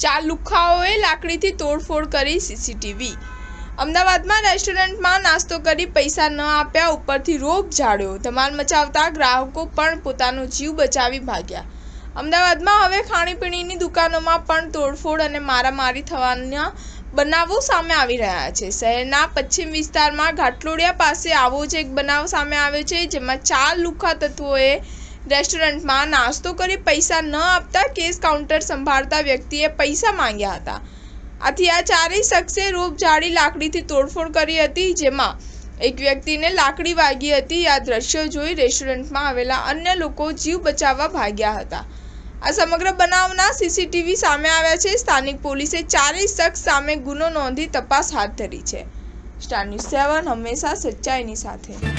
ચાર લુખ્ખાઓએ લાકડીથી તોડફોડ કરી સીસીટીવી। અમદાવાદમાં રેસ્ટોરન્ટમાં નાસ્તો કરી પૈસા ન આપ્યા ઉપરથી રોબ ઝાડ્યો। ધમાલ મચાવતા ગ્રાહકો પણ પોતાનો જીવ બચાવી ભાગ્યા। અમદાવાદમાં હવે ખાણીપીણીની દુકાનોમાં પણ તોડફોડ અને મારામારી થવાના બનાવો સામે આવી રહ્યા છે। શહેરના પશ્ચિમ વિસ્તારમાં ઘાટલોડિયા પાસે આવો જ એક બનાવ સામે આવ્યો છે, જેમાં ચાર લુખ્ખા તત્વોએ રેસ્ટોરન્ટમાં નાસ્તો કરી પૈસા ન આપતા કેશ કાઉન્ટર સંભાળતા વ્યક્તિએ પૈસા માંગ્યા હતા। આથી આ ચારેય શખ્સે રોબ ઝાડી લાકડીથી તોડફોડ કરી હતી, જેમાં એક વ્યક્તિને લાકડી વાગી હતી। આ દ્રશ્યો જોઈ રેસ્ટોરન્ટમાં આવેલા અન્ય લોકો જીવ બચાવવા ભાગ્યા હતા। આ સમગ્ર બનાવના સીસીટીવી સામે આવ્યા છે। સ્થાનિક પોલીસે ચારેય શખ્સ સામે ગુનો નોંધી તપાસ હાથ ધરી છે। સ્ટાર ન્યૂઝ 7 હંમેશા સચ્ચાઈની સાથે।